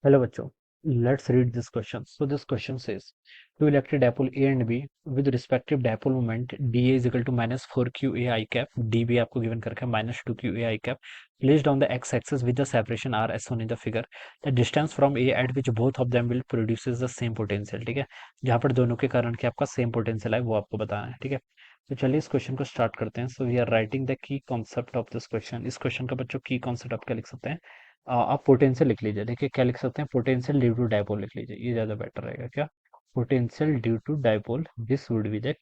Hello बच्चों, let's read this question. So this question says, to elected dipole A and B with respective dipole moment dA is equal to minus 4qa I cap, dB आपको given करके minus 2qa I cap, placed on the x-axis with the separation r as shown in the figure. The distance from A at which both of them will produces the same potential. ठीक है, जहाँ पर दोनों के कारण के आपका same potential है वो आपको बताना है. ठीक है, तो चलिए इस क्वेश्चन को स्टार्ट करते हैं. So we are writing the key concept of this question. इस क्वेश्चन का बच्चों की कॉन्सेप्ट आप क्या लिख सकते हैं? आप पोटेंशियल लिख लीजिए. देखिए क्या लिख सकते हैं, पोटेंशियल ड्यू टू डायपोल लिख लीजिए, ये ज्यादा बेटर रहेगा. क्या? Potential due to dipole, this would be the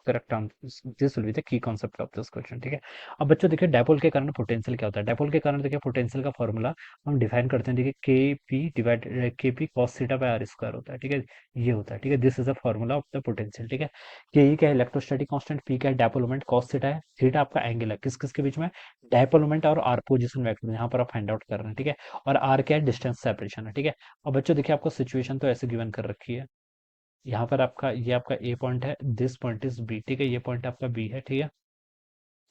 correct answer, this will be the key concept of this question. ठीक है, अब बच्चों देखिए डायपोल के कारण पोटेंशियल क्या होता है. डायपोल के कारण देखिए पोटेंशियल का फॉर्मूला हम डिफाइन करते हैं. देखिए K P divide K P cos theta by r square होता है. ठीक है, ये होता है. ठीक है, this is the formula of the potential. ठीक है, के ई क्या है, इलेक्ट्रोस्टैटिक कांस्टेंट, पी क्या है, डायपोल मोमेंट, कॉस थीटा है, थीटा आपका एंगल है किस किस के बीच में, डायपोल मोमेंट और आर पोजिशन वेक्टर यहाँ पर आप फाइंड आउट कर रहे हैं. ठीक है, और आर क्या है, डिस्टेंस सेपरेशन है. ठीक है, अब बच्चों देखिए आपको सिचुएशन तो ऐसे गिवन कर रखी है. यहाँ पर आपका ये आपका ए पॉइंट है, दिस पॉइंट इज बी. ठीक है, ये पॉइंट आपका बी है. ठीक है,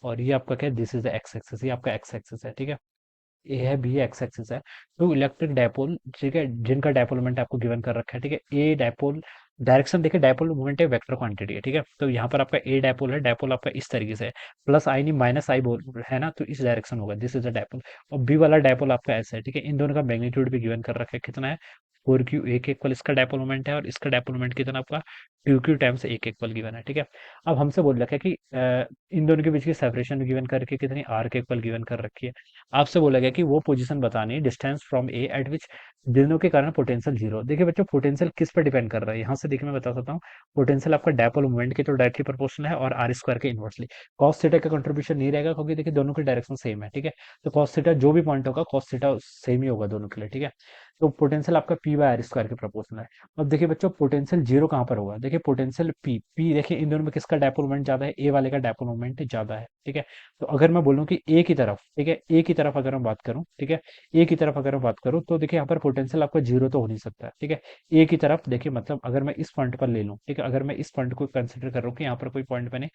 और ये आपका क्या है, this is the x axis, ये आपका एक्स एक्सिस है. ठीक है, ए है, बी है, एक्स एक्सिस है. तो इलेक्ट्रिक डायपोल, ठीक है, जिनका डायपोल मोमेंट आपको गिवन कर रखा है. ठीक है, ए डायपोल, डायरेक्शन देखिए, डायपोल मोमेंट है, वेक्टर क्वांटिटी है. ठीक है, तो यहाँ पर आपका ए डायपोल है, डायपोल आपका इस तरीके से है, प्लस आई नहीं माइनस आई बोल है ना, तो इस डायरेक्शन होगा, दिस इज द डायपोल. और बी वाला डायपोल आपका ऐसा है. ठीक है, इन दोनों का मैग्नीट्यूड भी गिवन कर रखा है, कितना है, 4q एक इक्वल इसका डायपोल मोमेंट है, और इसका डायपोल मोमेंट कितना आपका 2q टाइम्स एक इक्वल गिवन है. ठीक है, अब हमसे बोल रखा है कि इन दोनों के बीच की सेपरेशन गिवन करके कितनी आर के इक्वल गिवन कर रखी है. आपसे बोला गया कि वो पोजीशन बतानी है डिस्टेंस फ्रॉम ए एट विच दोनों के कारण पोटेंशियल जीरो. देखिए बच्चों पोटेंशियल किस पर डिपेंड कर रहा है, यहाँ से देखिए मैं बता सकता हूँ. पोटेंशियल आपका डायपोल मूवमेंट के तो डायरेक्टली प्रोपोर्शनल है, और आर स्क्वायर के इनवर्सली. कॉस थीटा का कंट्रीब्यूशन नहीं रहेगा, क्योंकि देखिए दोनों की डायरेक्शन सेम है. ठीक है, तो कॉस थीटा जो भी पॉइंट होगा, कॉस थीटा सेम ही होगा दोनों के लिए. ठीक है, तो पोटेंशियल आपका पी बाय आर स्क्वायर के प्रोपोर्शनल है. अब देखिए बच्चों पोटेंशियल जीरो कहाँ पर होगा, देखिए पोटेंशियल पी पी देखिए इन दोनों में किसका डायपोल मोमेंट ज्यादा है, ए वाले का डायपोल मोमेंट ज्यादा है. ठीक है, तो अगर मैं बोलूँ कि ए की तरफ, ठीक है, ए की तरफ अगर मैं बात करूँ, ठीक है, ए की तरफ अगर मैं बात करूँ, तो देखिए यहाँ पर पोटेंशियल आपका जीरो तो हो नहीं सकता है. ठीक है, ए की तरफ देखिए, मतलब अगर मैं इस पॉइंट पर ले लूँ, ठीक है, अगर मैं इस पॉइंट को कंसिडर कर रहा हूँ कि यहाँ पर कोई पॉइंट मैंने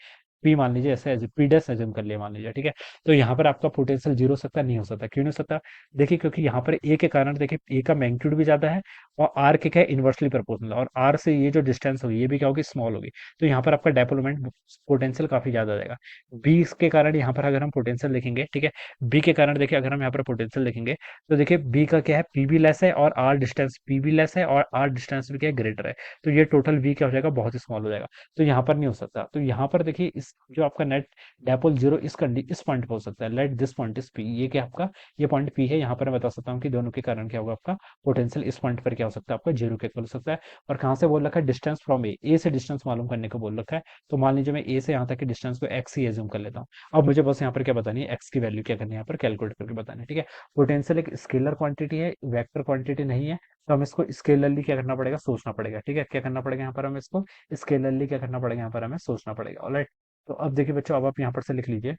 पी मान लीजिए, ऐसे पी डैश एज्यूम कर लिया मान लीजिए. ठीक है, तो यहाँ पर आपका पोटेंशियल जीरो हो सकता है, नहीं हो सकता. क्यों नहीं हो सकता? देखिए क्योंकि यहाँ पर ए के कारण देखिए ए का मैग्नीट्यूड भी ज्यादा है, और आर के क्या है, इनवर्सली प्रोपोर्शनल, और आर से ये जो डिस्टेंस होगी ये भी क्या होगी, स्मॉल होगी. तो यहाँ पर आपका डेवलपमेंट पोटेंशियल काफी ज्यादा रहेगा. बी के कारण यहाँ पर अगर हम पोटेंशियल लिखेंगे, ठीक है, बी के कारण देखिए अगर हम यहाँ पर पोटेंशियल लिखेंगे, तो देखिए बी का क्या है, पी भी लेस है, और आर डिस्टेंस पी भी लेस है, और आर डिस्टेंस भी क्या है, ग्रेटर है. तो ये टोटल बी क्या हो जाएगा, बहुत ही स्मॉल हो जाएगा. तो यहाँ पर नहीं हो सकता. तो यहाँ पर देखिए इस जो आपका नेट डायपोल जीरो इस पॉइंट पर हो सकता है. Let this point is P, ये क्या आपका, ये पॉइंट पी है. यहाँ पर मैं बता सकता हूँ कि दोनों के कारण क्या होगा, आपका पोटेंशियल इस पॉइंट पर क्या हो सकता है, आपका जीरो के इक्वल हो सकता है. और कहाँ से बोल रखा है, डिस्टेंस फ्रॉम ए से डिस्टेंस मालूम करने को बोल रखा है. तो मान लीजिए मैं ए से यहाँ तक की डिस्टेंस को एक्स ही एज्यूम कर लेता हूँ. अब मुझे बस यहाँ पर क्या बतानी है, एक्स की वैल्यू क्या करनी है, यहाँ पर कैलकुलेट करके बतानी है. ठीक है, पोटेंशियल एक स्केलर क्वांटिटी है, वेक्टर क्वांटिटी नहीं है. तो हम इसको स्केलरली क्या करना पड़ेगा, सोचना पड़ेगा. ठीक है, क्या करना पड़ेगा यहाँ पर, हमें इसको स्केलरली क्या करना पड़ेगा, यहाँ पर हमें सोचना पड़ेगा. ऑलराइट, तो अब देखिए बच्चों, अब आप यहाँ पर से लिख लीजिए.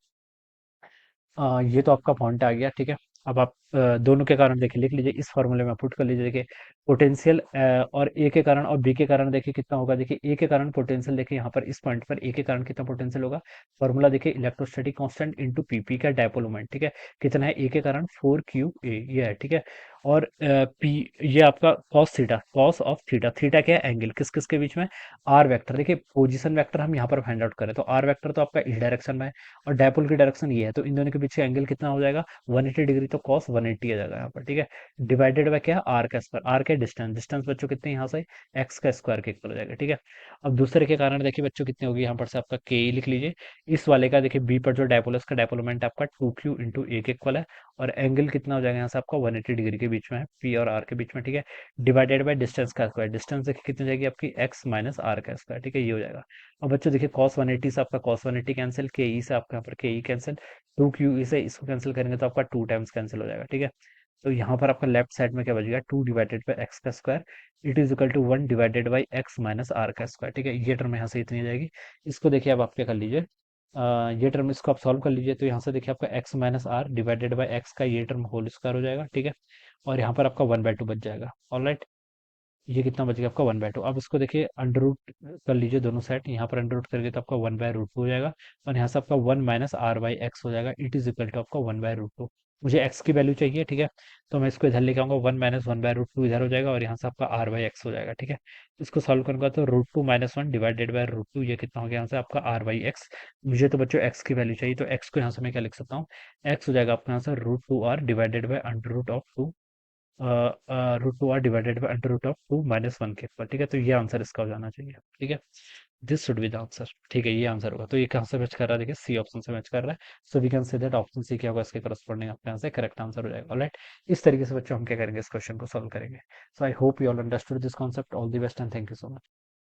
ये तो आपका पॉइंट आ गया. ठीक है, अब आप दोनों के कारण देखिए लिख लीजिए, इस फॉर्मूले में पुट कर लीजिए. देखिए पोटेंशियल और ए के कारण और बी के कारण देखिए कितना होगा. देखिए ए के कारण पोटेंशियल देखिए यहाँ पर इस पॉइंट पर ए के कारण कितना पोटेंशियल होगा, फॉर्मूला देखिए इलेक्ट्रोस्टैटिक कांस्टेंट इनटू पी का डायपोल मोमेंट. ठीक है, कितना है, ए के कारण 4qa ये है. ठीक है, और पी ये आपका cos theta, cos of theta, theta क्या है, एंगल किस किस के बीच में, आर वेक्टर. देखिए पोजीशन वेक्टर हम यहाँ पर फाइंड आउट करें, तो आर वेक्टर तो आपका इस डायरेक्शन में है, और डायपोल की डायरेक्शन ये है, तो इन दोनों के पीछे एंगल कितना हो जाएगा, 180 डिग्री. तो कॉस 180 आ जाएगा यहाँ पर. ठीक है, डिवाइडेड बाय क्या है, आर का स्क्वायर. आर का डिस्टेंस, डिस्टेंस बच्चों कितने यहाँ से, एक्स का स्क्वायर के इक्वल हो जाएगा. ठीक है, अब दूसरे के कारण देखिए बच्चों कितनी होगी, यहाँ पर से आपका के लिख लीजिए. इस वाले का देखिए बी पर जो डायपोल है उसका डायपोल मोमेंट आपका 2q इंटू ए के इक्वल है, और एंगल कितना हो जाएगा यहाँ से आपका 180 डिग्री के बीच में है, पी और आर के बीच में. ठीक है, डिवाइडेड बाय डिस्टेंस का स्क्वायर, डिस्टेंस देखिए कितनी हो जाएगी आपकी, एक्स माइनस आर का स्क्वायर. ठीक है, ये हो जाएगा. अब बच्चों देखिए cos 180 से आपका cos 180 कैंसिल, के ई से आपका यहाँ पर के ई कैंसिल, 2q से इसको कैंसिल करेंगे तो आपका 2 टाइम्स कैंसिल हो जाएगा. ठीक है, तो यहाँ पर आपका लेफ्ट साइड में क्या बचेगा, 2 डिवाइडेड बाई एक्स का square, it is equal to 1 divided by X minus R का स्क्वायर. ठीक है, ये टर्म यहाँ से इतनी आ जाएगी. इसको देखिए अब आप क्या कर लीजिए, ये टर्म इसको आप सॉल्व कर लीजिए, तो यहाँ से देखिए आपका X minus R divided by X का ये टर्म होल स्क्वायर हो जाएगा. ठीक है, और यहाँ पर आपका 1/2 बच जाएगा. ऑलराइट, ये कितना बच गया आपका 1/2. अब इसको देखिए अंडर रूट कर लीजिए दोनों साइड, यहाँ पर अंडर रूट करके तो आपका 1/√2 हो जाएगा, और यहाँ से आपका 1 माइनस आर बाई एक्स हो जाएगा, इट इज इक्वल टू आपका 1/√2. मुझे एक्स की वैल्यू चाहिए, ठीक है। तो मैं इसको इधर लेके आऊंगा, 1 - 1/√2 इधर हो जाएगा और यहाँ से आपका r/x हो जाएगा, ठीक है। इसको सॉल्व करूंगा तो √2 - 1 डिवाइडेड बाय √2, ये कितना हो गया यहाँ से आपका r/x। मुझे तो बच्चों एक्स की वैल्यू चाहिए, तो एक्स को यहाँ से मैं क्या लिख सकता हूँ, एक्स हो जाएगा आपका यहाँ से √2r divided by √2 √2r divided by √2 - 1 के ऊपर, ठीक है। तो ये आंसर इसका हो जाना चाहिए, ठीक है। This should be the answer, ठीक है, ये आंसर होगा। तो ये कहाँ से मैच कर रहा है, देखिए सी ऑप्शन से मैच कर रहा है। So we can say that option C क्या होगा, इसके करस्पॉन्डिंग आपके यहाँ से करेक्ट आंसर हो जाएगा। ऑलराइट, इस तरीके से बच्चों हम क्या करेंगे, इस क्वेश्चन को सॉल्व करेंगे। So I hope you all understood this concept. All the best and thank you so much.